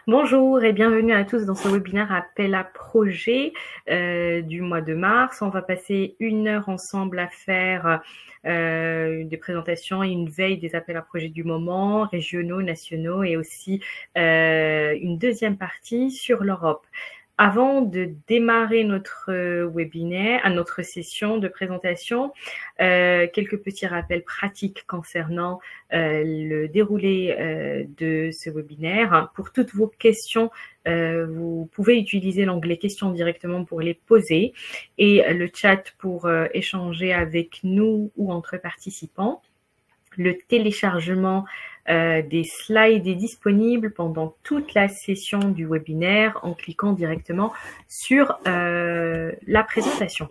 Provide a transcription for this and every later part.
Bonjour et bienvenue à tous dans ce webinaire appel à projet du mois de mars. On va passer 1 heure ensemble à faire des présentations et une veille des appels à projets du moment, régionaux, nationaux et aussi une deuxième partie sur l'Europe. Avant de démarrer notre webinaire, à notre session de présentation, quelques petits rappels pratiques concernant le déroulé de ce webinaire. Pour toutes vos questions, vous pouvez utiliser l'onglet questions directement pour les poser et le chat pour échanger avec nous ou entre participants. Le téléchargement des slides est disponible pendant toute la session du webinaire en cliquant directement sur la présentation.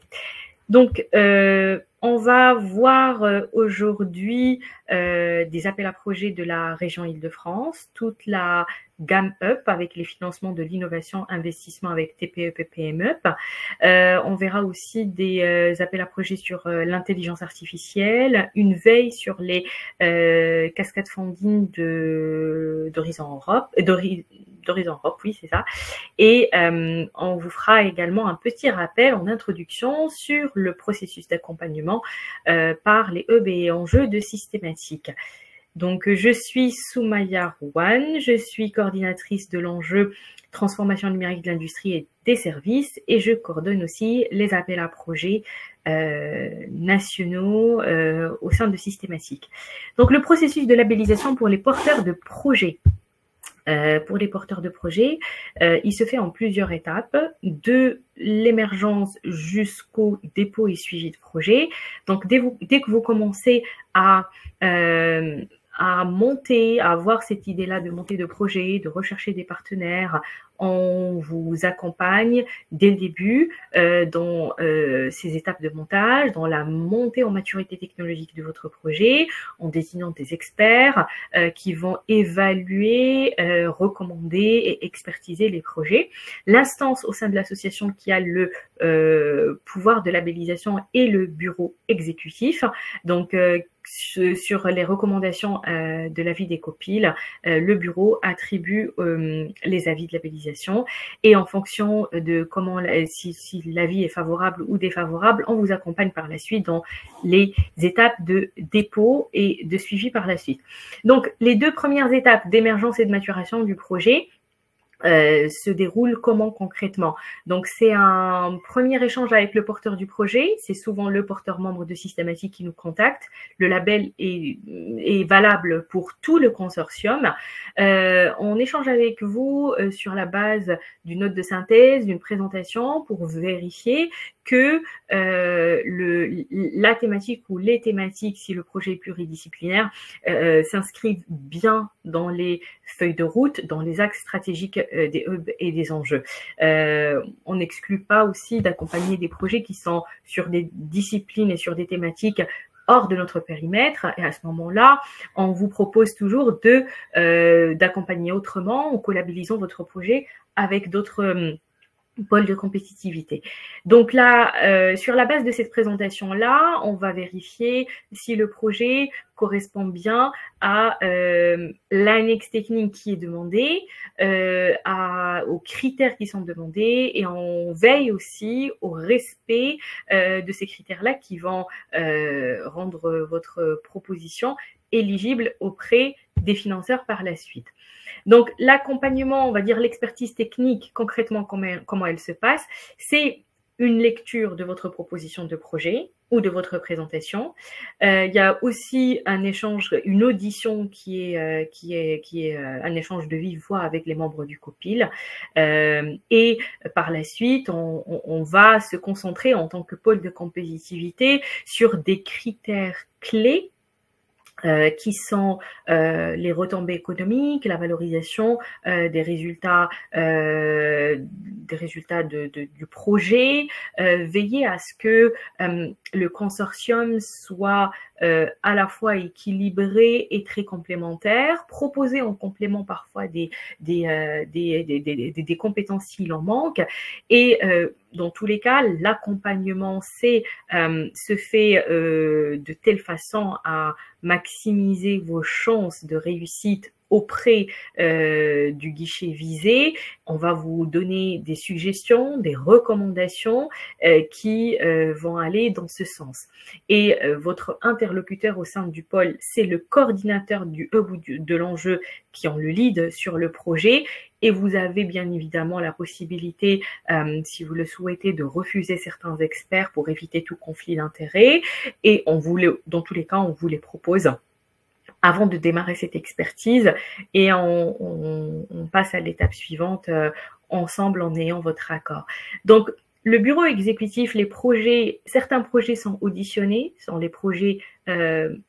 Donc, on va voir aujourd'hui des appels à projets de la région Île-de-France, toute la gamme UP avec les financements de l'innovation, investissement avec TPE, PME. On verra aussi des appels à projets sur l'intelligence artificielle, une veille sur les cascades funding d'Horizon Europe, d'Horizon Europe, oui, c'est ça. Et on vous fera également un petit rappel en introduction sur le processus d'accompagnement par les hubs et enjeux de systématique. Donc, je suis Soumaya Rouane, je suis coordinatrice de l'enjeu transformation numérique de l'industrie et des services et je coordonne aussi les appels à projets nationaux au sein de Systématique. Donc, le processus de labellisation pour les porteurs de projets. Pour les porteurs de projets, il se fait en plusieurs étapes, de l'émergence jusqu'au dépôt et suivi de projet. Donc, dès que vous commencez à monter, à avoir cette idée-là de monter de projet, de rechercher des partenaires, on vous accompagne dès le début dans ces étapes de montage, dans la montée en maturité technologique de votre projet, en désignant des experts qui vont évaluer, recommander et expertiser les projets. L'instance au sein de l'association qui a le pouvoir de labellisation est le bureau exécutif. Donc, sur les recommandations de l'avis des copiles, le bureau attribue les avis de labellisation et en fonction de comment, si l'avis est favorable ou défavorable, on vous accompagne par la suite dans les étapes de dépôt et de suivi par la suite. Donc, les 2 premières étapes d'émergence et de maturation du projet se déroule comment concrètement? Donc, c'est un premier échange avec le porteur du projet. C'est souvent le porteur membre de Systématique qui nous contacte. Le label est valable pour tout le consortium. On échange avec vous sur la base d'une note de synthèse, d'une présentation pour vérifier que la thématique ou les thématiques, si le projet est pluridisciplinaire, s'inscrivent bien dans les feuilles de route, dans les axes stratégiques des hubs et des enjeux. On n'exclut pas aussi d'accompagner des projets qui sont sur des disciplines et sur des thématiques hors de notre périmètre, et à ce moment-là, on vous propose toujours d'accompagner autrement en collabilisant votre projet avec d'autres pôle de compétitivité. Donc là, sur la base de cette présentation-là, on va vérifier si le projet correspond bien à l'annexe technique qui est demandée, aux critères qui sont demandés, et on veille aussi au respect de ces critères-là qui vont rendre votre proposition éligible auprès des financeurs par la suite. Donc, l'accompagnement, on va dire l'expertise technique, concrètement, comment elle se passe, c'est une lecture de votre proposition de projet ou de votre présentation. Il y a aussi un échange, une audition qui est un échange de vive voix avec les membres du COPIL. Et par la suite, on va se concentrer en tant que pôle de compétitivité sur des critères clés qui sont les retombées économiques, la valorisation des résultats du projet, veiller à ce que le consortium soit à la fois équilibré et très complémentaire, proposer en complément parfois des compétences s'il en manque, et dans tous les cas, l'accompagnement se fait de telle façon à maximiser vos chances de réussite auprès du guichet visé. On va vous donner des suggestions, des recommandations qui vont aller dans ce sens. Et votre interlocuteur au sein du pôle, c'est le coordinateur du hub ou de l'enjeu qui ont le lead sur le projet. Et vous avez bien évidemment la possibilité, si vous le souhaitez, de refuser certains experts pour éviter tout conflit d'intérêts. Et dans tous les cas, on vous les propose avant de démarrer cette expertise et on passe à l'étape suivante ensemble en ayant votre accord. Donc, le bureau exécutif, certains projets sont auditionnés, sont les projets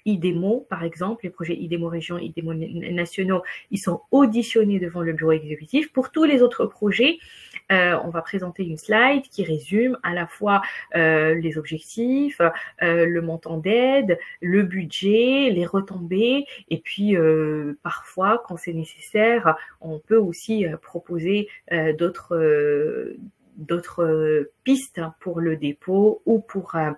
IDEMO, par exemple, les projets IDEMO région, IDEMO nationaux, ils sont auditionnés devant le bureau exécutif. Pour tous les autres projets, on va présenter une slide qui résume à la fois les objectifs, le montant d'aide, le budget, les retombées, et puis parfois, quand c'est nécessaire, on peut aussi proposer d'autres pistes pour le dépôt ou pour la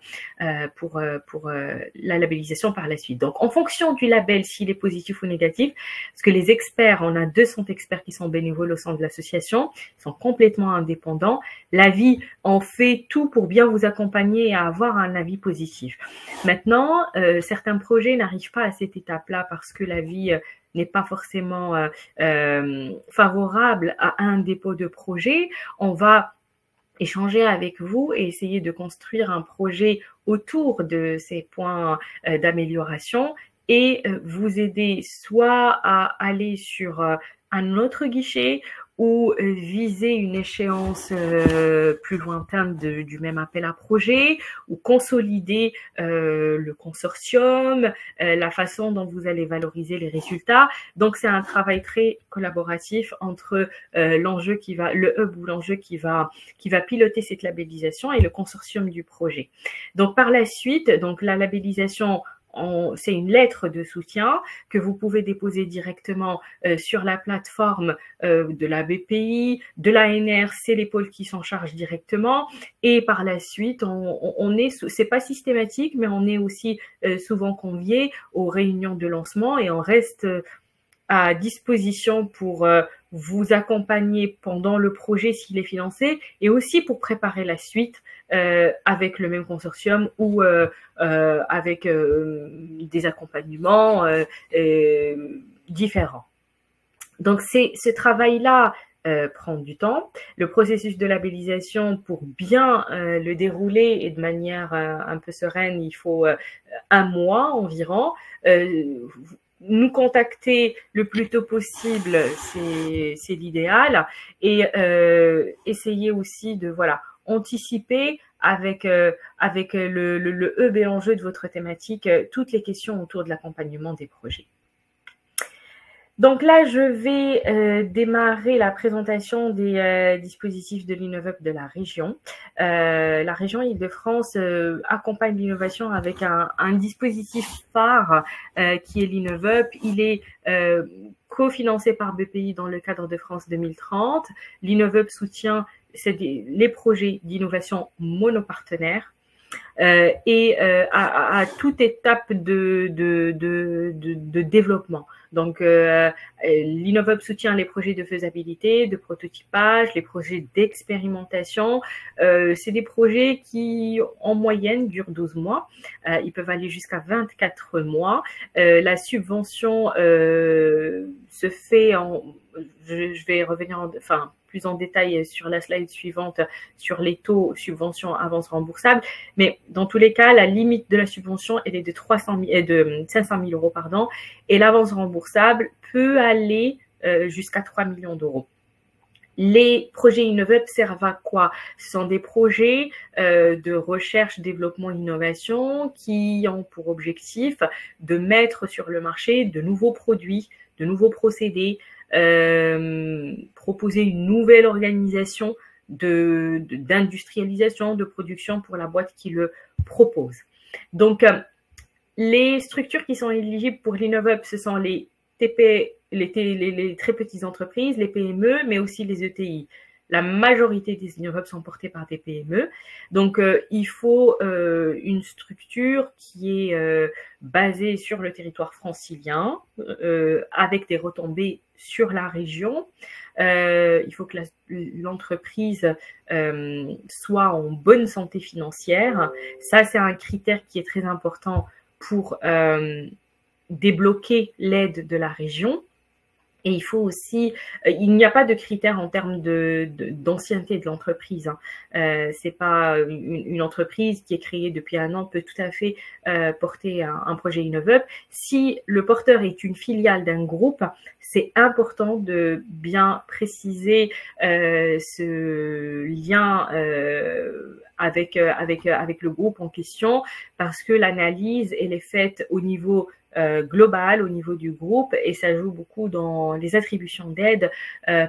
labellisation par la suite. Donc, en fonction du label, s'il est positif ou négatif, parce que les experts, on a 200 experts qui sont bénévoles au sein de l'association, ils sont complètement indépendants. L'avis, on fait tout pour bien vous accompagner et avoir un avis positif. Maintenant, certains projets n'arrivent pas à cette étape-là parce que l'avis n'est pas forcément favorable à un dépôt de projet. On va échanger avec vous et essayer de construire un projet autour de ces points d'amélioration et vous aider soit à aller sur un autre guichet ou viser une échéance plus lointaine du même appel à projet, ou consolider le consortium, la façon dont vous allez valoriser les résultats. Donc, c'est un travail très collaboratif entre le hub ou l'enjeu qui va piloter cette labellisation et le consortium du projet. Donc, par la suite, donc la labellisation, c'est une lettre de soutien que vous pouvez déposer directement sur la plateforme de la BPI, de l'ANR, c'est les pôles qui s'en chargent directement. Et par la suite, c'est pas systématique, mais on est aussi souvent convié aux réunions de lancement et on reste à disposition pour vous accompagner pendant le projet s'il est financé et aussi pour préparer la suite avec le même consortium ou avec des accompagnements différents. Donc, ce travail-là prend du temps. Le processus de labellisation, pour bien le dérouler et de manière un peu sereine, il faut 1 mois environ. Nous contacter le plus tôt possible, c'est l'idéal, et essayer aussi de anticiper avec le hub et l'enjeu de votre thématique toutes les questions autour de l'accompagnement des projets. Donc là, je vais démarrer la présentation des dispositifs de l'InnovUp de la région. La région Île-de-France accompagne l'innovation avec un dispositif phare qui est l'InnovUp. Il est cofinancé par BPI dans le cadre de France 2030. L'InnovUp soutient les projets d'innovation monopartenaires. Et à toute étape de développement. Donc, l'InnovUp soutient les projets de faisabilité, de prototypage, les projets d'expérimentation. C'est des projets qui, en moyenne, durent 12 mois. Ils peuvent aller jusqu'à 24 mois. La subvention se fait je vais revenir plus en détail sur la slide suivante sur les taux subvention avance remboursable. Mais dans tous les cas, la limite de la subvention, elle est de 500 000 euros, pardon, et l'avance remboursable peut aller jusqu'à 3 millions d'euros. Les projets InnovUp servent à quoi? Ce sont des projets de recherche, développement, innovation qui ont pour objectif de mettre sur le marché de nouveaux produits, de nouveaux procédés, proposer une nouvelle organisation d'industrialisation, de production pour la boîte qui le propose. Donc, les structures qui sont éligibles pour l'InnovUp, ce sont les TP, les très petites entreprises, les PME, mais aussi les ETI. la majorité des Innov'Up sont portés par des PME. Donc, il faut une structure qui est basée sur le territoire francilien, avec des retombées sur la région. Il faut que l'entreprise soit en bonne santé financière. Ça, c'est un critère qui est très important pour débloquer l'aide de la région. Et il faut aussi, il n'y a pas de critères en termes d'ancienneté de l'entreprise. C'est pas une entreprise qui est créée depuis un an peut tout à fait porter un projet Innov'Up. Si le porteur est une filiale d'un groupe, c'est important de bien préciser ce lien avec le groupe en question, parce que l'analyse elle est faite au niveau global au niveau du groupe et ça joue beaucoup dans les attributions d'aide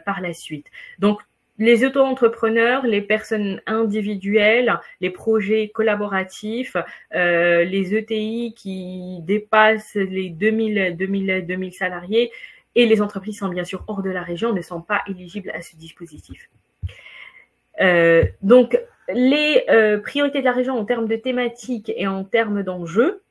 par la suite. Donc, les auto-entrepreneurs, les personnes individuelles, les projets collaboratifs, les ETI qui dépassent les 2000 salariés et les entreprises sont bien sûr hors de la région ne sont pas éligibles à ce dispositif. Donc, les priorités de la région en termes de thématiques et en termes d'enjeux.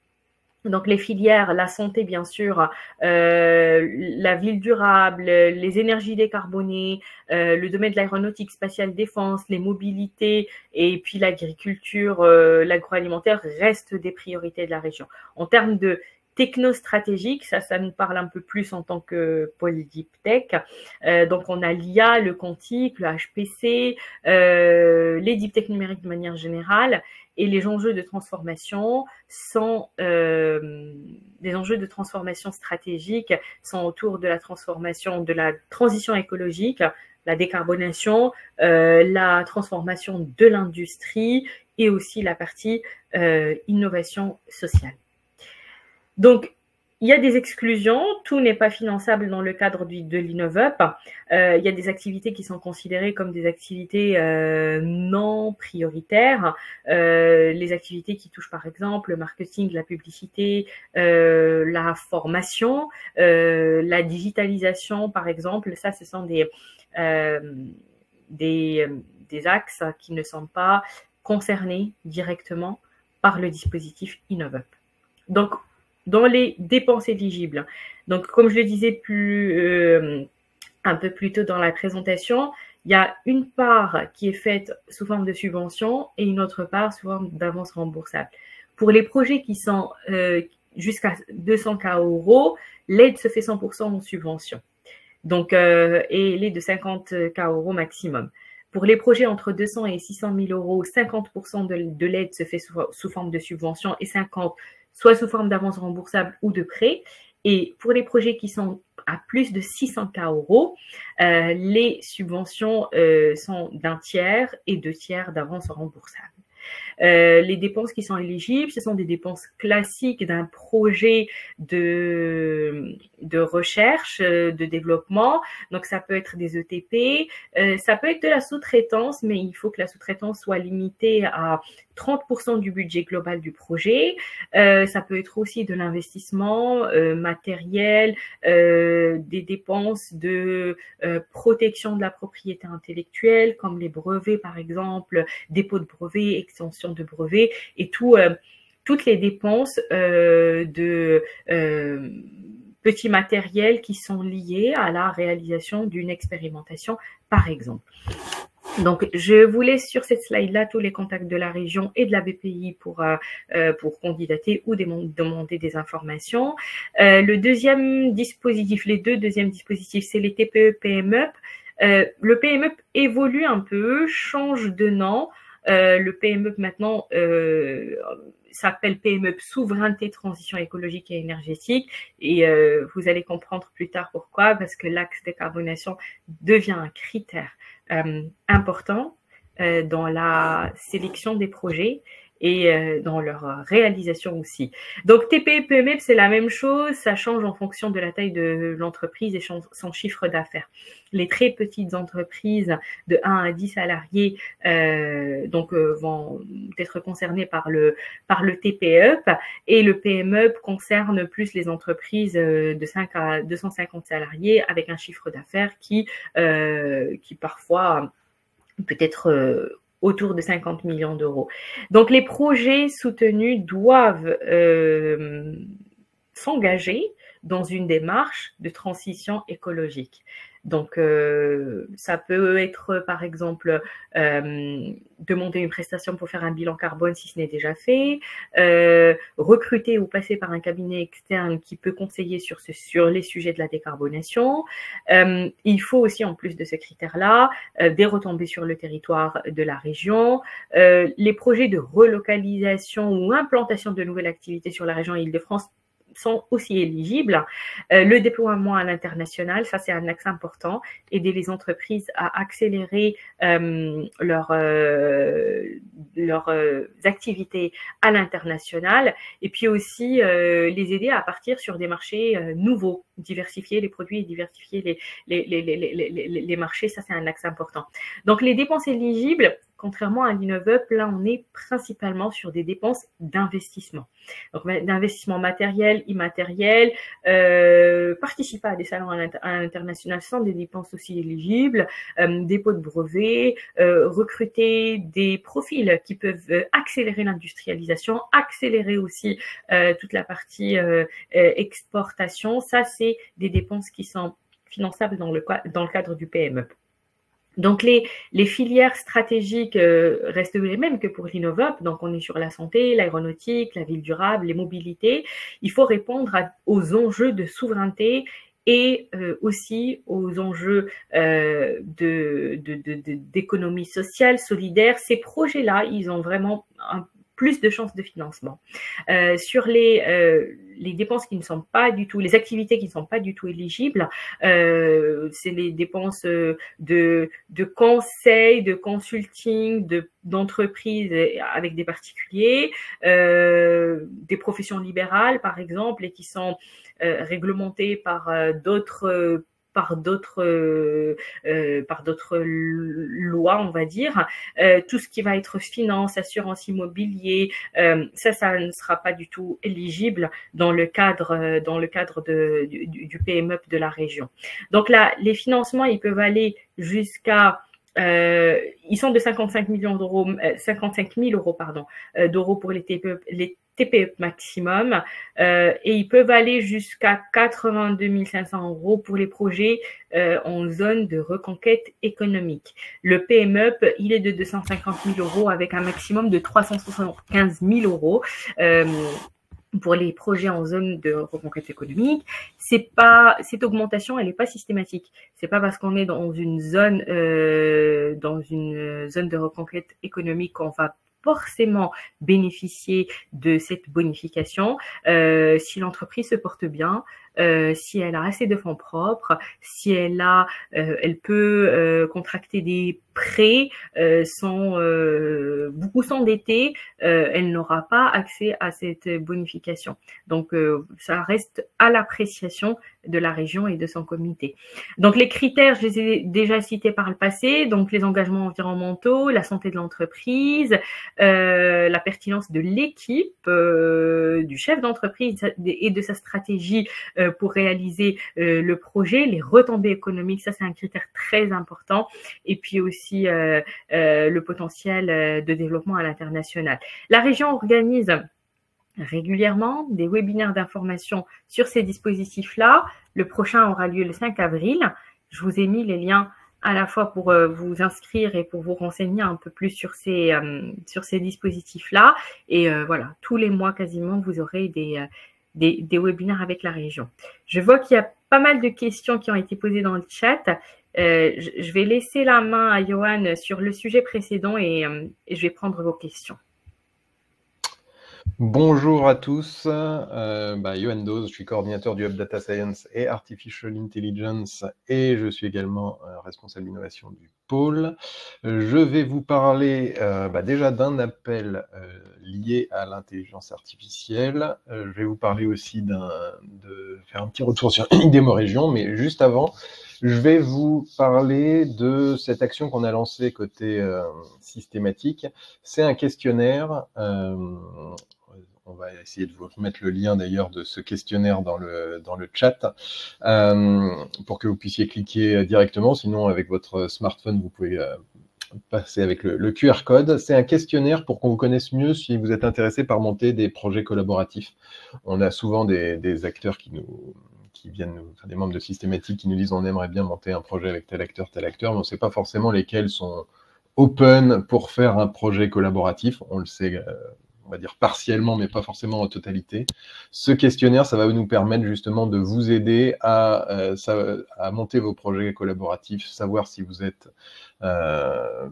Donc, les filières, la santé, bien sûr, la ville durable, les énergies décarbonées, le domaine de l'aéronautique spatiale défense, les mobilités et puis l'agriculture, l'agroalimentaire restent des priorités de la région. En termes de technostratégique, ça nous parle un peu plus en tant que pôle Deep Tech. Donc, on a l'IA, le quantique, le HPC, les Deep Tech numériques de manière générale. Et les enjeux de transformation sont des enjeux de transformation stratégique sont autour de la transformation, de la transition écologique, la décarbonation, la transformation de l'industrie et aussi la partie innovation sociale. Donc, il y a des exclusions, tout n'est pas finançable dans le cadre de l'Innov'Up. Il y a des activités qui sont considérées comme des activités non prioritaires. Les activités qui touchent par exemple le marketing, la publicité, la formation, la digitalisation par exemple. Ça, ce sont des axes qui ne sont pas concernés directement par le dispositif Innov'Up. Donc, dans les dépenses éligibles. Donc, comme je le disais un peu plus tôt dans la présentation, il y a une part qui est faite sous forme de subvention et une autre part sous forme d'avance remboursable. Pour les projets qui sont jusqu'à 200K €, l'aide se fait 100% en subvention. Donc, et l'aide de 50K € maximum. Pour les projets entre 200 et 600 000 €, 50% de l'aide se fait sous forme de subvention et 50% soit sous forme d'avance remboursable ou de prêt. Et pour les projets qui sont à plus de 600K €, les subventions sont d'un tiers et 2 tiers d'avance remboursable. Les dépenses qui sont éligibles, ce sont des dépenses classiques d'un projet de recherche, de développement. Donc, ça peut être des ETP, ça peut être de la sous-traitance, mais il faut que la sous-traitance soit limitée à 30% du budget global du projet. Ça peut être aussi de l'investissement matériel, des dépenses de protection de la propriété intellectuelle, comme les brevets, par exemple, dépôt de brevets, extension de brevets, et toutes les dépenses de petits matériels qui sont liés à la réalisation d'une expérimentation, par exemple. Donc, je vous laisse sur cette slide-là tous les contacts de la région et de la BPI pour candidater ou demander des informations. Le deuxième dispositif, les deux deuxièmes dispositifs, c'est les TPE-PMEUP. Le PMEUP évolue un peu, change de nom. Le PMEUP maintenant s'appelle PMEUP Souveraineté, Transition écologique et énergétique. Et vous allez comprendre plus tard pourquoi, parce que l'axe décarbonation devient un critère important dans la sélection des projets et dans leur réalisation aussi. Donc, TPE-PME, c'est la même chose, ça change en fonction de la taille de l'entreprise et son chiffre d'affaires. Les très petites entreprises de 1 à 10 salariés vont être concernées par le TPE et le PME concerne plus les entreprises de 5 à 250 salariés avec un chiffre d'affaires qui parfois peut-être autour de 50 millions d'euros. Donc les projets soutenus doivent s'engager dans une démarche de transition écologique. Donc, ça peut être, par exemple, demander une prestation pour faire un bilan carbone si ce n'est déjà fait, recruter ou passer par un cabinet externe qui peut conseiller sur les sujets de la décarbonation. Il faut aussi, en plus de ce critère-là, des retombées sur le territoire de la région. Les projets de relocalisation ou implantation de nouvelles activités sur la région Île-de-France sont aussi éligibles. Le déploiement à l'international, ça c'est un axe important, aider les entreprises à accélérer leurs activités à l'international et puis aussi les aider à partir sur des marchés nouveaux, diversifier les produits et diversifier les marchés, ça c'est un axe important. Donc les dépenses éligibles, contrairement à l'InnovUp, là, on est principalement sur des dépenses d'investissement. Donc, d'investissement matériel, immatériel, participer à des salons à l'international sont des dépenses aussi éligibles, dépôt de brevets, recruter des profils qui peuvent accélérer l'industrialisation, accélérer aussi toute la partie exportation. Ça, c'est des dépenses qui sont finançables dans le cadre du PME. Donc, les filières stratégiques restent les mêmes que pour l'InnovUp. Donc, on est sur la santé, l'aéronautique, la ville durable, les mobilités. Il faut répondre aux enjeux de souveraineté et aussi aux enjeux d'économie sociale, solidaire. Ces projets-là, ils ont vraiment plus de chances de financement. Sur les dépenses qui ne sont pas du tout, les activités qui ne sont pas du tout éligibles, c'est les dépenses de conseil, de consulting, d'entreprises avec des particuliers, des professions libérales par exemple, et qui sont réglementées par d'autres lois, on va dire. Tout ce qui va être finance, assurance immobilier, ça ne sera pas du tout éligible dans le cadre du PMUp de la région. Donc là, les financements, ils peuvent aller jusqu'à ils sont de 55 millions d'euros, 55 000 euros, pardon, d'euros pour les TPE maximum, et ils peuvent aller jusqu'à 82 500 euros pour les projets en zone de reconquête économique. Le PMUp, il est de 250 000 euros avec un maximum de 375 000 euros. Pour les projets en zone de reconquête économique, cette augmentation, elle n'est pas systématique. C'est pas parce qu'on est dans une zone de reconquête économique qu'on va forcément bénéficier de cette bonification. Si l'entreprise se porte bien, si elle a assez de fonds propres, si elle peut contracter des prêts sans beaucoup s'endetter, elle n'aura pas accès à cette bonification. Donc, ça reste à l'appréciation de la région et de son comité. Donc, les critères, je les ai déjà cités par le passé, donc les engagements environnementaux, la santé de l'entreprise, la pertinence de l'équipe, du chef d'entreprise et de sa stratégie pour réaliser le projet, les retombées économiques, ça c'est un critère très important, et puis aussi le potentiel de développement à l'international. La région organise régulièrement des webinaires d'information sur ces dispositifs-là. Le prochain aura lieu le 5 avril. Je vous ai mis les liens à la fois pour vous inscrire et pour vous renseigner un peu plus sur ces dispositifs-là. Et voilà, tous les mois quasiment, vous aurez des webinaires avec la région. Je vois qu'il y a pas mal de questions qui ont été posées dans le chat. Je vais laisser la main à Johan sur le sujet précédent et je vais prendre vos questions. Bonjour à tous, Johan Doz, je suis coordinateur du Hub Data Science et Artificial Intelligence et je suis également responsable d'innovation du pôle. Je vais vous parler déjà d'un appel lié à l'intelligence artificielle. Je vais vous parler aussi de faire un petit retour sur IDEMO Région, mais juste avant, je vais vous parler de cette action qu'on a lancée côté systématique. C'est un questionnaire. On va essayer de vous remettre le lien d'ailleurs de ce questionnaire dans le chat pour que vous puissiez cliquer directement. Sinon, avec votre smartphone, vous pouvez passer avec le QR code. C'est un questionnaire pour qu'on vous connaisse mieux si vous êtes intéressé par monter des projets collaboratifs. On a souvent des acteurs qui viennent, enfin, des membres de Systématique qui nous disent on aimerait bien monter un projet avec tel acteur, mais on ne sait pas forcément lesquels sont open pour faire un projet collaboratif. On le sait, on va dire partiellement, mais pas forcément en totalité. Ce questionnaire, ça va nous permettre justement de vous aider à monter vos projets collaboratifs, savoir si vous êtes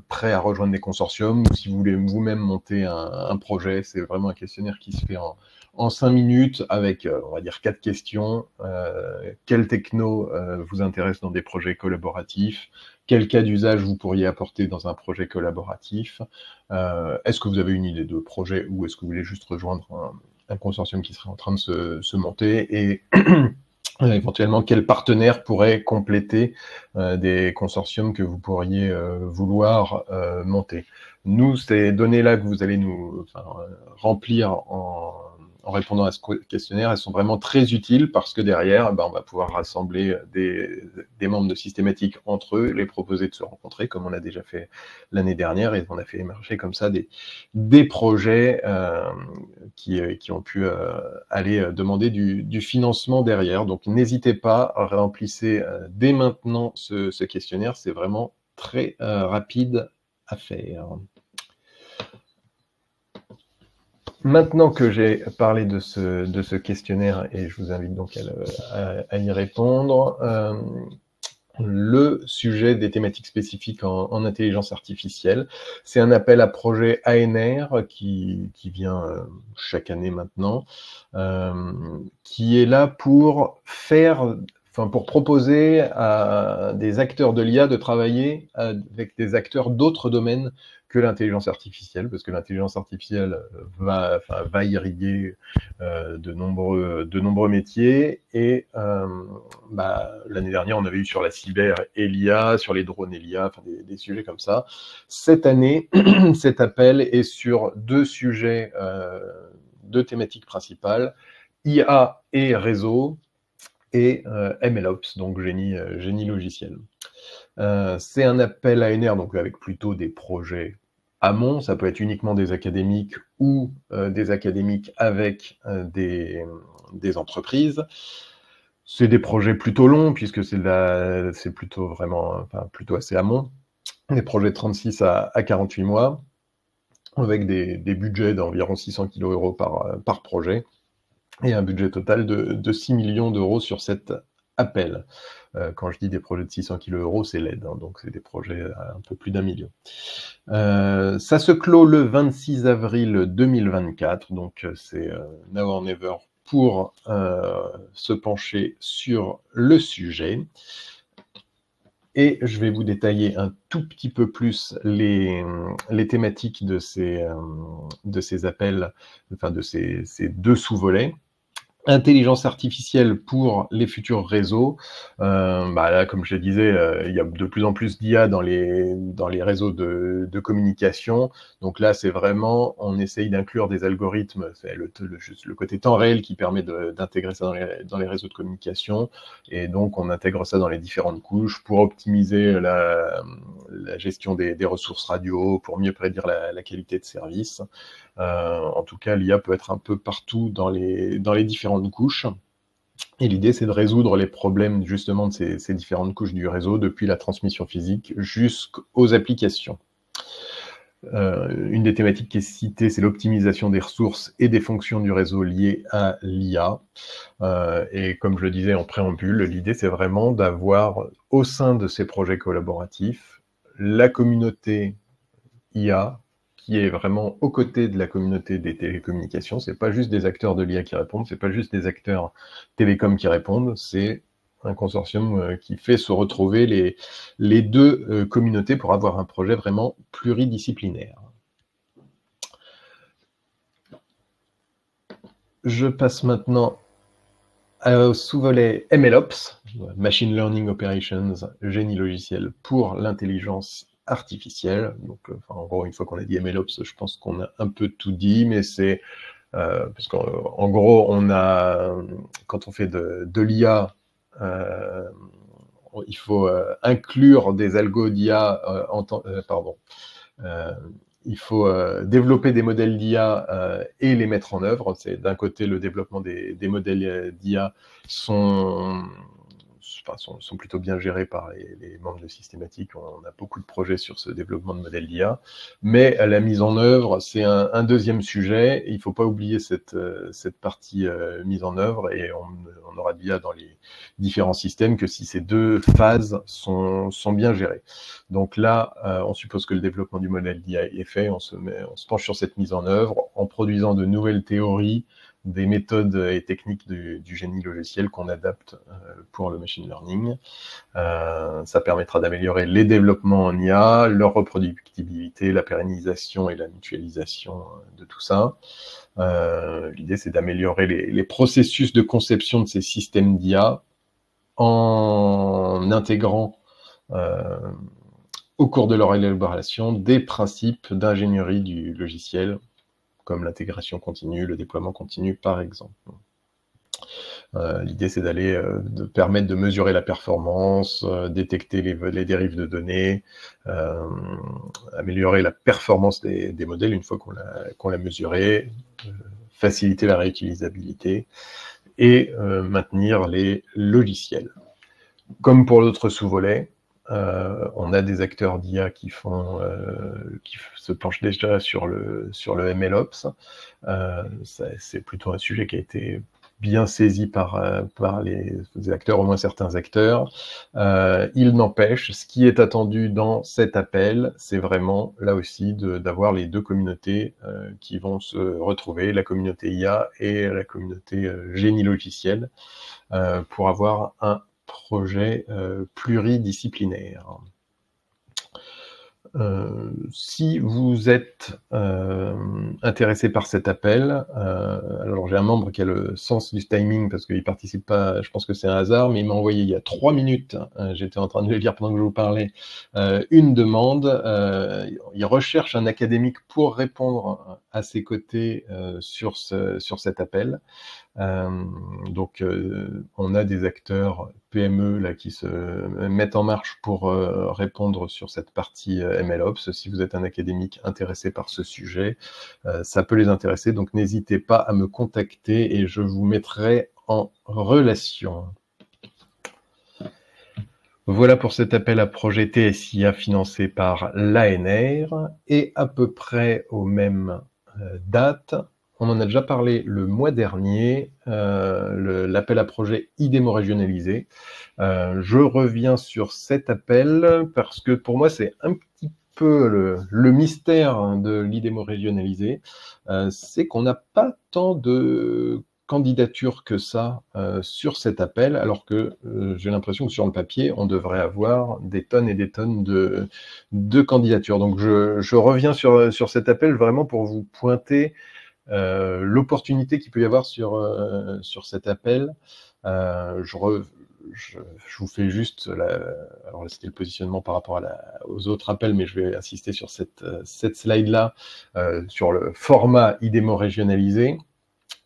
prêt à rejoindre des consortiums ou si vous voulez vous-même monter un projet. C'est vraiment un questionnaire qui se fait en 5 minutes avec, on va dire, 4 questions. Quel techno vous intéresse dans des projets collaboratifs? Quel cas d'usage vous pourriez apporter dans un projet collaboratif? Est-ce que vous avez une idée de projet ou est-ce que vous voulez juste rejoindre un consortium qui serait en train de se monter? Et éventuellement, quel partenaire pourrait compléter des consortiums que vous pourriez vouloir monter? Nous, ces données-là que vous allez nous remplir en répondant à ce questionnaire, elles sont vraiment très utiles parce que derrière, on va pouvoir rassembler des membres de Systématique entre eux, les proposer de se rencontrer, comme on a déjà fait l'année dernière, et on a fait émerger comme ça des projets qui ont pu aller demander du financement derrière. Donc n'hésitez pas, remplissez dès maintenant ce questionnaire, c'est vraiment très rapide à faire. Maintenant que j'ai parlé de ce questionnaire, et je vous invite donc à y répondre, le sujet des thématiques spécifiques en intelligence artificielle, c'est un appel à projet ANR qui vient chaque année maintenant, qui est là pour pour proposer à des acteurs de l'IA de travailler avec des acteurs d'autres domaines que l'intelligence artificielle, parce que l'intelligence artificielle va irriguer de nombreux métiers. Et l'année dernière, on avait eu sur la cyber et l'IA, sur les drones et l'IA, des sujets comme ça. Cette année, cet appel est sur 2 sujets, 2 thématiques principales, IA et réseau, et MLOps, donc génie logiciel. C'est un appel ANR, donc avec plutôt des projets amont, ça peut être uniquement des académiques ou des académiques avec des entreprises. C'est des projets plutôt longs, puisque c'est plutôt plutôt assez amont, des projets de 36 à 48 mois, avec des budgets d'environ 600 kg € par projet, et un budget total de 6 millions d'euros sur cet appel. Quand je dis des projets de 600 kg €, c'est l'aide, hein, donc c'est des projets à un peu plus d'1 million. Ça se clôt le 26 avril 2024, donc c'est now or never pour se pencher sur le sujet. Et je vais vous détailler un tout petit peu plus les thématiques de ces appels, enfin de ces 2 sous-volets. Intelligence artificielle pour les futurs réseaux. Là, comme je le disais, il y a de plus en plus d'IA dans les réseaux de communication. Donc là, c'est vraiment, on essaye d'inclure des algorithmes, c'est le côté temps réel qui permet d'intégrer ça dans les réseaux de communication. Et donc, on intègre ça dans les différentes couches pour optimiser la gestion des ressources radio, pour mieux prédire la qualité de service. En tout cas, l'IA peut être un peu partout dans les différentes couches. Et l'idée, c'est de résoudre les problèmes justement de ces différentes couches du réseau, depuis la transmission physique jusqu'aux applications. Une des thématiques qui est citée, c'est l'optimisation des ressources et des fonctions du réseau liées à l'IA. Et comme je le disais en préambule, l'idée, c'est vraiment d'avoir au sein de ces projets collaboratifs la communauté IA qui est vraiment aux côtés de la communauté des télécommunications. C'est pas juste des acteurs de l'IA qui répondent, c'est pas juste des acteurs télécoms qui répondent, c'est un consortium qui fait se retrouver les 2 communautés pour avoir un projet vraiment pluridisciplinaire. Je passe maintenant au sous-volet MLOps, Machine Learning Operations, génie logiciel pour l'intelligence artificielle. Donc, en gros, une fois qu'on a dit MLOps, je pense qu'on a un peu tout dit, mais c'est parce qu'en gros, quand on fait de l'IA, il faut inclure des algos d'IA il faut développer des modèles d'IA et les mettre en œuvre. C'est d'un côté le développement des modèles d'IA sont plutôt bien gérés par les membres de Systématique. On a beaucoup de projets sur ce développement de modèles d'IA, mais la mise en œuvre, c'est un deuxième sujet. Il ne faut pas oublier cette partie mise en œuvre, et on aura de l'IA dans les différents systèmes que si ces deux phases sont bien gérées. Donc là, on suppose que le développement du modèle d'IA est fait, on se penche sur cette mise en œuvre en produisant de nouvelles théories, des méthodes et techniques du génie logiciel qu'on adapte pour le machine learning. Ça permettra d'améliorer les développements en IA, leur reproductibilité, la pérennisation et la mutualisation de tout ça. L'idée, c'est d'améliorer les processus de conception de ces systèmes d'IA en intégrant au cours de leur élaboration des principes d'ingénierie du logiciel, comme l'intégration continue, le déploiement continu, par exemple. L'idée, c'est de permettre de mesurer la performance, détecter les dérives de données, améliorer la performance des modèles une fois qu'on l'a mesuré, faciliter la réutilisabilité et maintenir les logiciels. Comme pour l'autre sous-volet, on a des acteurs d'IA qui se penchent déjà sur le MLOps. C'est plutôt un sujet qui a été bien saisi par les acteurs, au moins certains acteurs. Il n'empêche, ce qui est attendu dans cet appel, c'est vraiment, là aussi, d'avoir les deux communautés qui vont se retrouver, la communauté IA et la communauté génie logiciel, pour avoir un projet pluridisciplinaire. Si vous êtes intéressé par cet appel, alors j'ai un membre qui a le sens du timing parce qu'il participe pas, je pense que c'est un hasard, mais il m'a envoyé il y a 3 minutes, j'étais en train de le lire pendant que je vous parlais, une demande. Il recherche un académique pour répondre à ses côtés sur cet appel. Donc on a des acteurs PME là qui se mettent en marche pour répondre sur cette partie MLOps. Si vous êtes un académique intéressé par ce sujet, ça peut les intéresser, donc n'hésitez pas à me contacter et je vous mettrai en relation. Voilà pour cet appel à projet TSIA financé par l'ANR, et à peu près aux mêmes dates, on en a déjà parlé le mois dernier, l'appel à projet IDEMO régionalisé. Je reviens sur cet appel parce que pour moi c'est un petit peu le mystère de l'IDEMO régionalisé, c'est qu'on n'a pas tant de candidatures que ça sur cet appel, alors que j'ai l'impression que sur le papier, on devrait avoir des tonnes et des tonnes de candidatures. Donc je reviens sur cet appel vraiment pour vous pointer l'opportunité qu'il peut y avoir sur cet appel. Je vous fais juste, alors là c'était le positionnement par rapport aux autres appels, mais je vais insister sur cette slide-là, sur le format IDEMO régionalisé.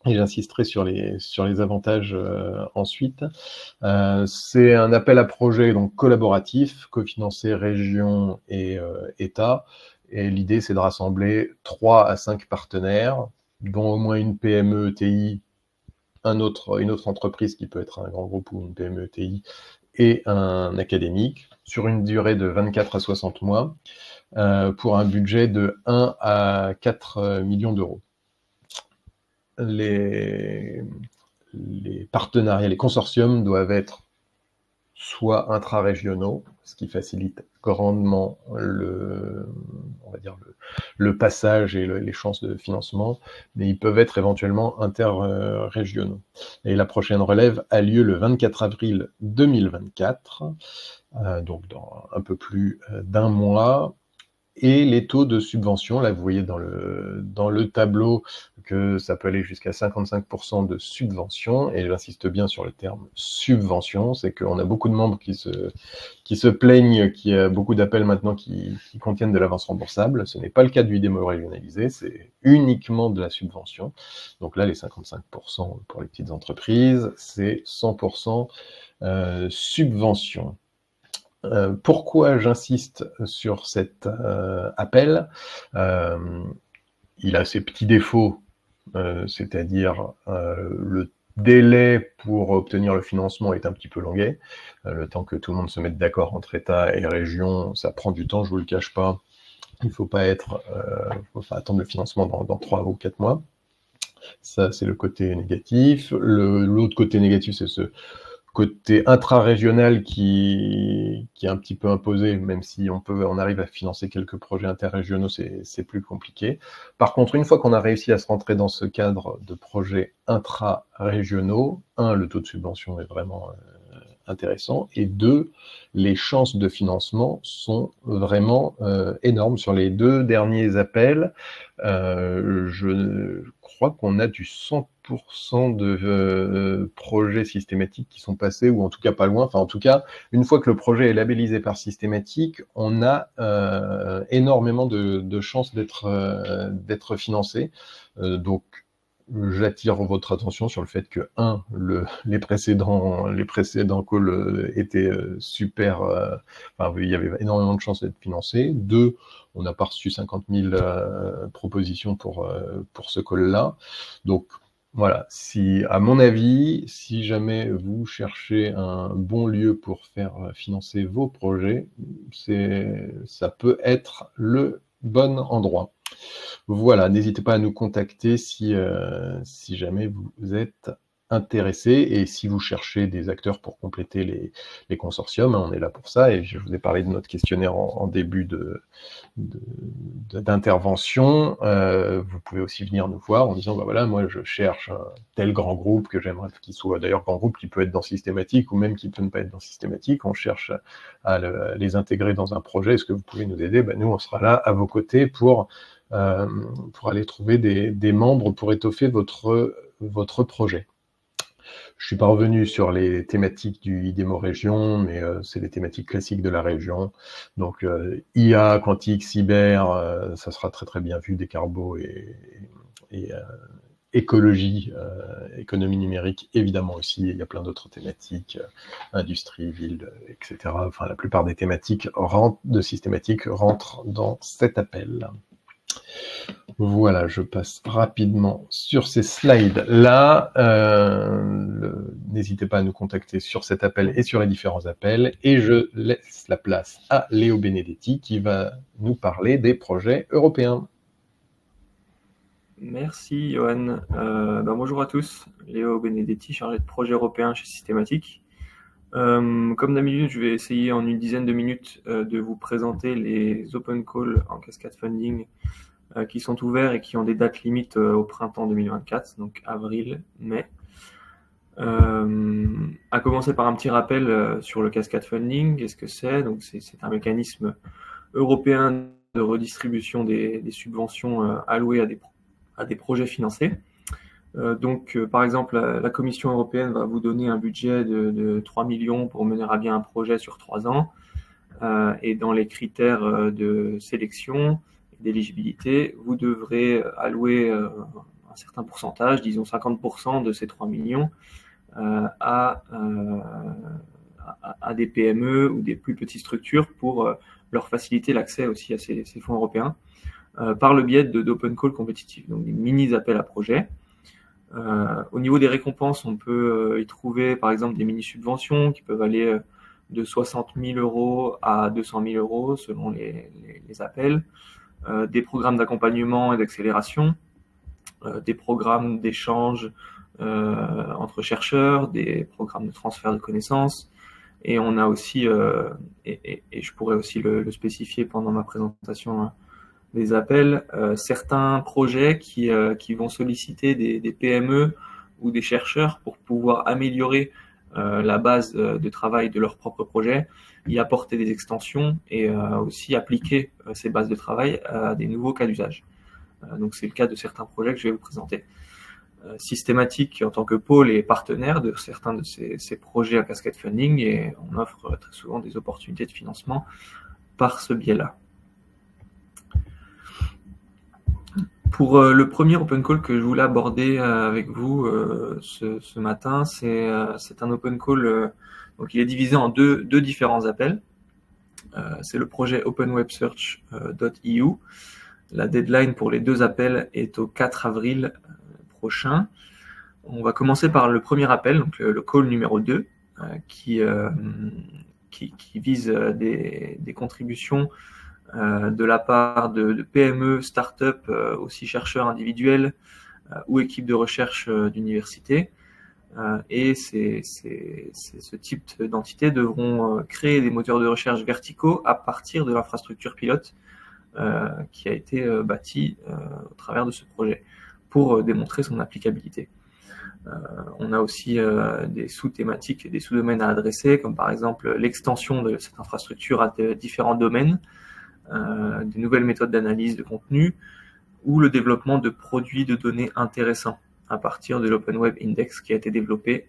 Et j'insisterai sur les avantages ensuite. C'est un appel à projet donc collaboratif, cofinancé région et État. Et l'idée, c'est de rassembler 3 à 5 partenaires, dont au moins une PME ETI, une autre entreprise qui peut être un grand groupe ou une PME ETI, et un académique, sur une durée de 24 à 60 mois, pour un budget de 1 à 4 millions d'euros. Les partenariats, les consortiums doivent être soit intra-régionaux, ce qui facilite grandement le passage et les chances de financement, mais ils peuvent être éventuellement interrégionaux. Et la prochaine relève a lieu le 24 avril 2024, donc dans un peu plus d'1 mois. Et les taux de subvention, là vous voyez dans le tableau que ça peut aller jusqu'à 55% de subvention, et j'insiste bien sur le terme subvention, c'est qu'on a beaucoup de membres qui se plaignent qu'il y a beaucoup d'appels maintenant qui contiennent de l'avance remboursable. Ce n'est pas le cas du IDEMO régionalisé, c'est uniquement de la subvention. Donc là les 55% pour les petites entreprises, c'est 100% subvention. Pourquoi j'insiste sur cet appel? Il a ses petits défauts, c'est-à-dire le délai pour obtenir le financement est un petit peu longuet. Le temps que tout le monde se mette d'accord entre État et région, ça prend du temps, je vous le cache pas. Il faut pas faut attendre le financement dans 3 ou 4 mois. Ça, c'est le côté négatif. L'autre côté négatif, c'est ce côté intra-régional qui est un petit peu imposé, même si on arrive à financer quelques projets interrégionaux, c'est plus compliqué. Par contre, une fois qu'on a réussi à se rentrer dans ce cadre de projets intra-régionaux, le taux de subvention est vraiment intéressant, et 2, les chances de financement sont vraiment énormes. Sur les 2 derniers appels, je crois qu'on a du 100% de projets systématiques qui sont passés, ou en tout cas pas loin. Enfin, en tout cas, une fois que le projet est labellisé par systématique, on a énormément de chances d'être financé. Donc, j'attire votre attention sur le fait que, les précédents calls étaient super, il y avait énormément de chances d'être financés. 2, on n'a pas reçu 50 000 propositions pour ce call-là. Donc, voilà, à mon avis, si jamais vous cherchez un bon lieu pour faire financer vos projets, ça peut être le bon endroit. Voilà, n'hésitez pas à nous contacter si jamais vous êtes intéressé, et si vous cherchez des acteurs pour compléter les consortiums, on est là pour ça, et je vous ai parlé de notre questionnaire en début d'intervention. Vous pouvez aussi venir nous voir en disant, voilà, moi je cherche un tel grand groupe que j'aimerais qu'il soit, d'ailleurs grand groupe qui peut être dans systématique, ou même qui peut ne pas être dans systématique, on cherche à les intégrer dans un projet, est-ce que vous pouvez nous aider? Nous, on sera là à vos côtés pour aller trouver des membres pour étoffer votre projet. Je ne suis pas revenu sur les thématiques du IDEMO Région, mais c'est les thématiques classiques de la région. Donc IA, quantique, cyber, ça sera très très bien vu, décarbo et écologie, économie numérique, évidemment aussi. Il y a plein d'autres thématiques, industrie, ville, etc. Enfin, la plupart des thématiques systématiques rentrent dans cet appel. Voilà, je passe rapidement sur ces slides-là. N'hésitez pas à nous contacter sur cet appel et sur les différents appels. Et je laisse la place à Léo Benedetti qui va nous parler des projets européens. Merci Johan. Bonjour à tous, Léo Benedetti, chargé de projet européen chez Systématique. Comme d'habitude, je vais essayer en une dizaine de minutes de vous présenter les open calls en cascade funding qui sont ouverts et qui ont des dates limites au printemps 2024, donc avril, mai. À commencer par un petit rappel sur le cascade funding, qu'est-ce que c'est? Donc c'est un mécanisme européen de redistribution des subventions allouées à des projets financés. Par exemple, la Commission européenne va vous donner un budget de 3 millions pour mener à bien un projet sur 3 ans. Et dans les critères de sélection et d'éligibilité, vous devrez allouer un certain pourcentage, disons 50% de ces 3 millions, à des PME ou des plus petites structures pour leur faciliter l'accès aussi à ces fonds européens par le biais d'open call compétitifs, donc des mini-appels à projets. Au niveau des récompenses, on peut y trouver par exemple des mini-subventions qui peuvent aller de 60 000 € à 200 000 € selon les appels, des programmes d'accompagnement et d'accélération, des programmes d'échange entre chercheurs, des programmes de transfert de connaissances, et on a aussi, et je pourrais aussi le spécifier pendant ma présentation des appels, certains projets qui vont solliciter des PME ou des chercheurs pour pouvoir améliorer la base de travail de leur propre projet, y apporter des extensions et aussi appliquer ces bases de travail à des nouveaux cas d'usage. Donc c'est le cas de certains projets que je vais vous présenter. Systématique en tant que pôle et partenaire de certains de ces projets à cascade funding, et on offre très souvent des opportunités de financement par ce biais-là. Pour le premier open call que je voulais aborder avec vous ce matin, c'est un open call, donc il est divisé en deux différents appels. c'est le projet openwebsearch.eu. La deadline pour les 2 appels est au 4 avril prochain. On va commencer par le premier appel, donc le call numéro 2, qui vise des contributions de la part de PME, start-up, aussi chercheurs individuels ou équipes de recherche d'université. Et ce type d'entités devront créer des moteurs de recherche verticaux à partir de l'infrastructure pilote qui a été bâtie au travers de ce projet pour démontrer son applicabilité. On a aussi des sous-thématiques et des sous-domaines à adresser, comme par exemple l'extension de cette infrastructure à différents domaines, des nouvelles méthodes d'analyse de contenu ou le développement de produits de données intéressants à partir de l'Open Web Index qui a été développé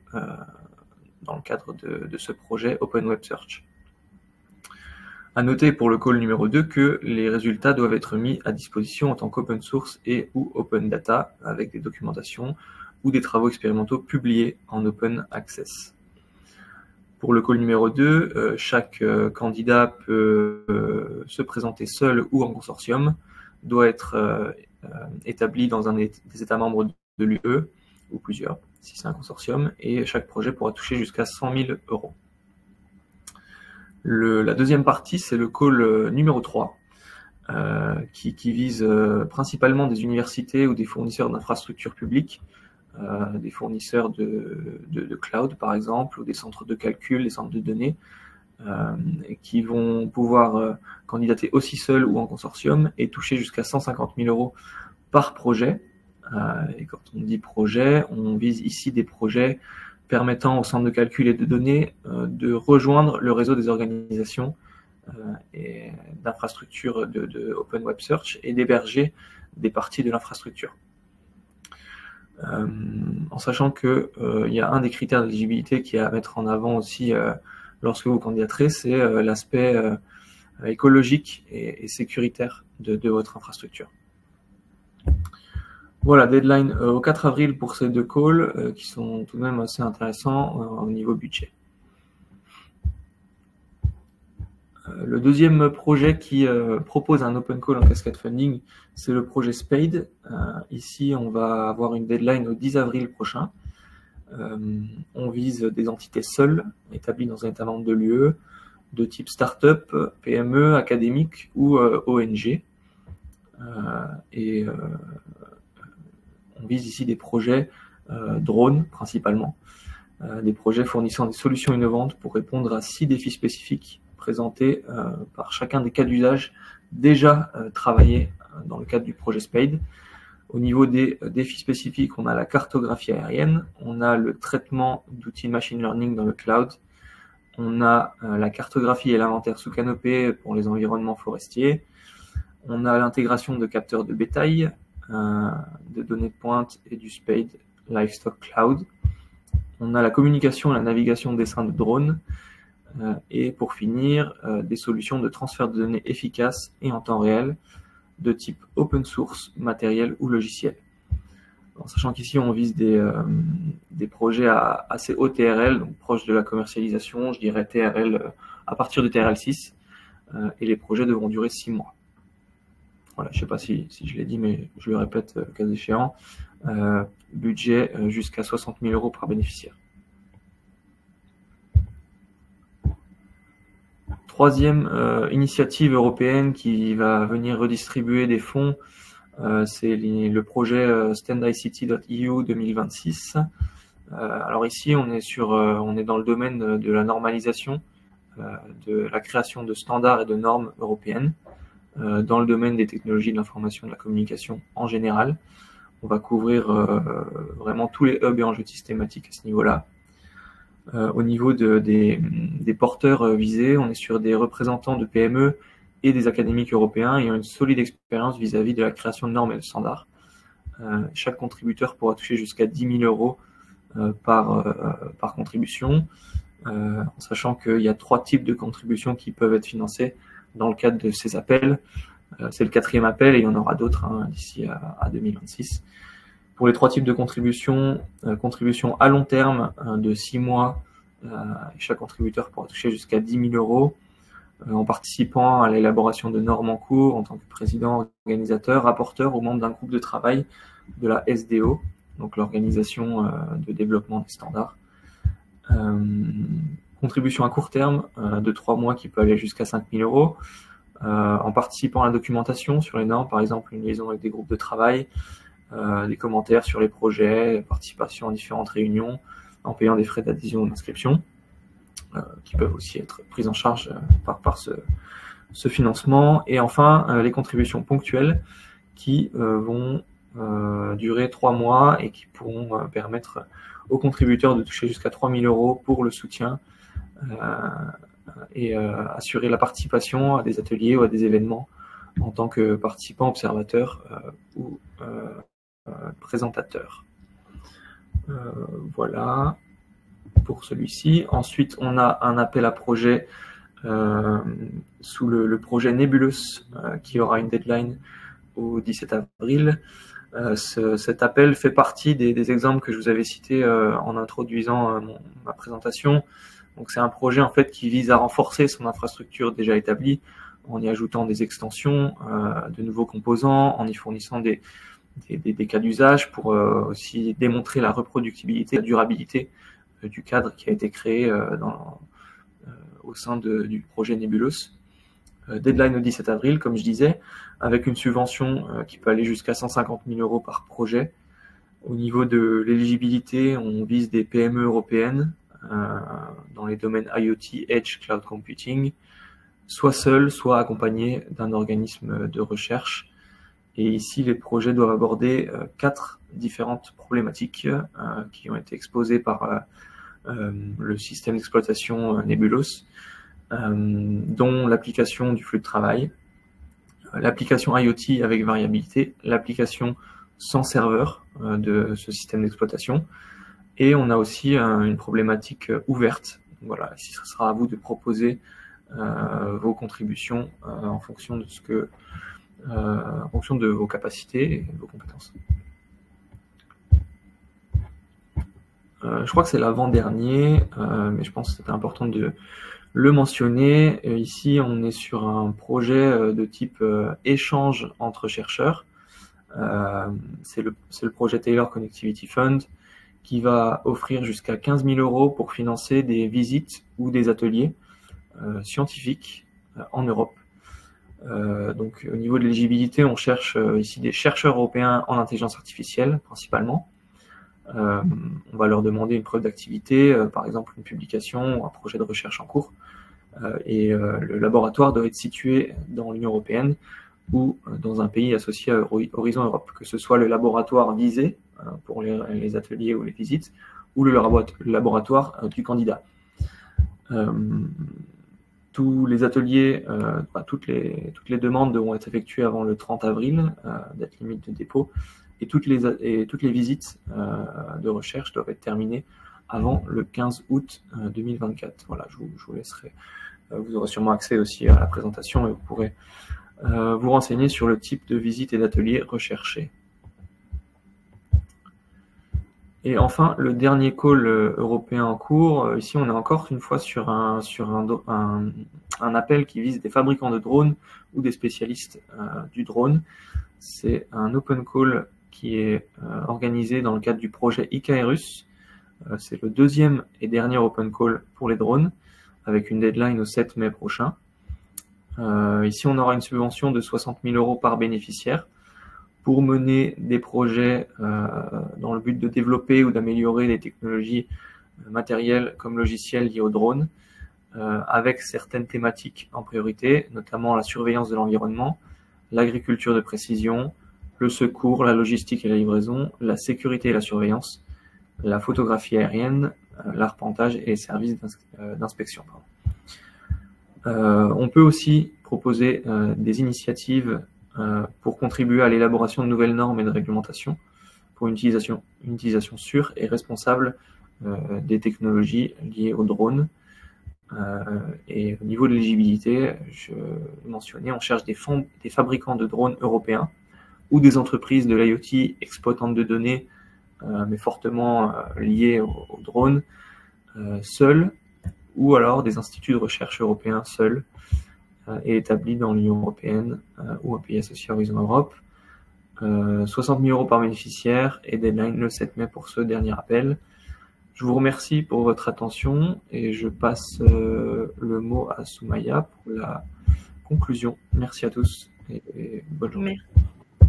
dans le cadre de ce projet Open Web Search. À noter pour le call numéro 2 que les résultats doivent être mis à disposition en tant qu'open source et ou open data avec des documentations ou des travaux expérimentaux publiés en open access. Pour le call numéro 2, chaque candidat peut se présenter seul ou en consortium, doit être établi dans un des États membres de l'UE, ou plusieurs, si c'est un consortium, et chaque projet pourra toucher jusqu'à 100 000 €. La deuxième partie, c'est le call numéro 3, qui vise principalement des universités ou des fournisseurs d'infrastructures publiques, des fournisseurs de cloud par exemple, ou des centres de calcul, des centres de données, qui vont pouvoir candidater aussi seuls ou en consortium et toucher jusqu'à 150 000 € par projet. Et quand on dit projet, on vise ici des projets permettant aux centres de calcul et de données de rejoindre le réseau des organisations et d'infrastructures de Open Web Search et d'héberger des parties de l'infrastructure. En sachant que il y a un des critères d'éligibilité qui est à mettre en avant aussi lorsque vous candidaterez, c'est l'aspect écologique et sécuritaire de votre infrastructure. Voilà, deadline au 4 avril pour ces 2 calls qui sont tout de même assez intéressants au niveau budget. Le deuxième projet qui propose un open call en cascade funding, c'est le projet Spade. Ici, on va avoir une deadline au 10 avril prochain. On vise des entités seules, établies dans un État membre de l'UE, de type start-up, PME, académique ou ONG. On vise ici des projets drones principalement, des projets fournissant des solutions innovantes pour répondre à 6 défis spécifiques présentés par chacun des cas d'usage déjà travaillés dans le cadre du projet Spade. Au niveau des défis spécifiques, on a la cartographie aérienne, on a le traitement d'outils machine learning dans le cloud, on a la cartographie et l'inventaire sous canopée pour les environnements forestiers, on a l'intégration de capteurs de bétail, de données de pointe et du Spade Livestock Cloud. On a la communication et la navigation d'essaims de drones. Et pour finir, des solutions de transfert de données efficaces et en temps réel de type open source, matériel ou logiciel. En sachant qu'ici, on vise des projets à assez haut TRL, donc proche de la commercialisation, je dirais TRL à partir de TRL 6, et les projets devront durer 6 mois. Voilà, je ne sais pas si je l'ai dit, mais je le répète cas échéant. Budget jusqu'à 60 000 € par bénéficiaire. Troisième initiative européenne qui va venir redistribuer des fonds, c'est le projet standICT.EU 2026. Alors ici, on est dans le domaine de la normalisation, de la création de standards et de normes européennes, dans le domaine des technologies de l'information et de la communication en général. On va couvrir vraiment tous les hubs et enjeux systématiques à ce niveau-là. Au niveau des porteurs visés, on est sur des représentants de PME et des académiques européens ayant une solide expérience vis-à-vis de la création de normes et de standards. Chaque contributeur pourra toucher jusqu'à 10 000 € par contribution, en sachant qu'il y a 3 types de contributions qui peuvent être financées dans le cadre de ces appels. C'est le 4e appel et il y en aura d'autres d'ici à 2026. Pour les 3 types de contributions, contribution à long terme de 6 mois, chaque contributeur pourra toucher jusqu'à 10 000 €. en participant à l'élaboration de normes en cours en tant que président, organisateur, rapporteur ou membre d'un groupe de travail de la SDO, donc l'organisation de développement des standards. Contribution à court terme de 3 mois qui peut aller jusqu'à 5 000 €, en participant à la documentation sur les normes, par exemple une liaison avec des groupes de travail, des commentaires sur les projets, participation à différentes réunions, en payant des frais d'adhésion ou d'inscription, qui peuvent aussi être pris en charge par ce financement. Et enfin, les contributions ponctuelles qui vont durer 3 mois et qui pourront permettre aux contributeurs de toucher jusqu'à 3 000 € pour le soutien et assurer la participation à des ateliers ou à des événements en tant que participant, observateur ou présentateur. Voilà pour celui-ci. Ensuite, on a un appel à projet sous le projet Nebulous qui aura une deadline au 17 avril. Cet appel fait partie des exemples que je vous avais cités en introduisant ma présentation. Donc c'est un projet en fait qui vise à renforcer son infrastructure déjà établie en y ajoutant des extensions, de nouveaux composants, en y fournissant des cas d'usage pour aussi démontrer la reproductibilité, la durabilité du cadre qui a été créé au sein du projet Nebulous. Deadline au 17 avril, comme je disais, avec une subvention qui peut aller jusqu'à 150 000 € par projet. Au niveau de l'éligibilité, on vise des PME européennes dans les domaines IoT, Edge, Cloud Computing, soit seuls, soit accompagnés d'un organisme de recherche. Et ici, les projets doivent aborder 4 différentes problématiques qui ont été exposées par le système d'exploitation Nebulous, dont l'application du flux de travail, l'application IoT avec variabilité, l'application sans serveur de ce système d'exploitation, et on a aussi une problématique ouverte. Voilà, ici, ce sera à vous de proposer vos contributions en fonction de en fonction de vos capacités et de vos compétences. Je crois que c'est l'avant-dernier, mais je pense que c'était important de le mentionner. Ici, on est sur un projet de type échange entre chercheurs. C'est le projet Taylor Connectivity Fund qui va offrir jusqu'à 15 000 € pour financer des visites ou des ateliers scientifiques en Europe. Donc, au niveau de l'éligibilité, on cherche ici des chercheurs européens en intelligence artificielle, principalement. On va leur demander une preuve d'activité, par exemple une publication ou un projet de recherche en cours. Et le laboratoire doit être situé dans l'Union européenne ou dans un pays associé à Horizon Europe, que ce soit le laboratoire visé pour les ateliers ou les visites, ou le laboratoire du candidat. Tous les ateliers, toutes les demandes devront être effectuées avant le 30 avril, date limite de dépôt, et toutes les visites de recherche doivent être terminées avant le 15 août 2024. Voilà, je vous laisserai, vous aurez sûrement accès aussi à la présentation et vous pourrez vous renseigner sur le type de visite et d'atelier recherché. Et enfin, le dernier call européen en cours, ici on est encore une fois sur un appel qui vise des fabricants de drones ou des spécialistes du drone. C'est un open call qui est organisé dans le cadre du projet Icarus. C'est le deuxième et dernier open call pour les drones, avec une deadline au 7 mai prochain. Ici, on aura une subvention de 60 000 € par bénéficiaire pour mener des projets dans le but de développer ou d'améliorer les technologies matérielles comme logicielles liées aux drones, avec certaines thématiques en priorité, notamment la surveillance de l'environnement, l'agriculture de précision, le secours, la logistique et la livraison, la sécurité et la surveillance, la photographie aérienne, l'arpentage et les services d'inspection. On peut aussi proposer des initiatives pour contribuer à l'élaboration de nouvelles normes et de réglementations pour une utilisation sûre et responsable des technologies liées aux drones. Et au niveau de l'éligibilité, je mentionnais, on cherche des fabricants de drones européens ou des entreprises de l'IoT exploitantes de données, mais fortement liées aux drones, seuls, ou alors des instituts de recherche européens seuls. et établis dans l'Union européenne ou un pays associé à Horizon Europe. 60 000 € par bénéficiaire et deadline le 7 mai pour ce dernier appel. Je vous remercie pour votre attention et je passe le mot à Soumaya pour la conclusion. Merci à tous et bonne journée.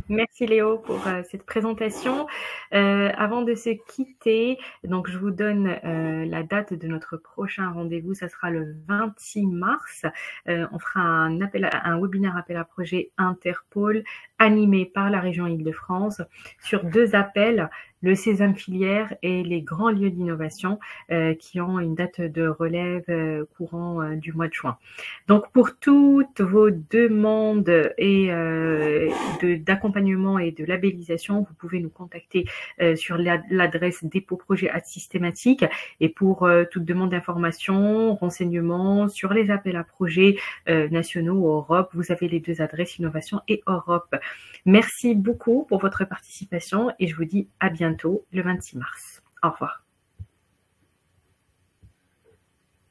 Merci Léo pour cette présentation. Avant de se quitter, donc je vous donne la date de notre prochain rendez-vous. Ça sera le 26 mars. On fera un webinaire appel à projet Interpol animé par la région Île-de-France sur 2 appels, le Sésame Filière et les grands lieux d'innovation qui ont une date de relève courant du mois de juin. Donc pour toutes vos demandes et d'accompagnement et de labellisation, vous pouvez nous contacter sur l'adresse dépôt-projet@systématique. Et pour toute demande d'information, renseignements sur les appels à projets nationaux ou Europe, vous avez les 2 adresses Innovation et Europe. Merci beaucoup pour votre participation et je vous dis à bientôt le 26 mars. Au revoir.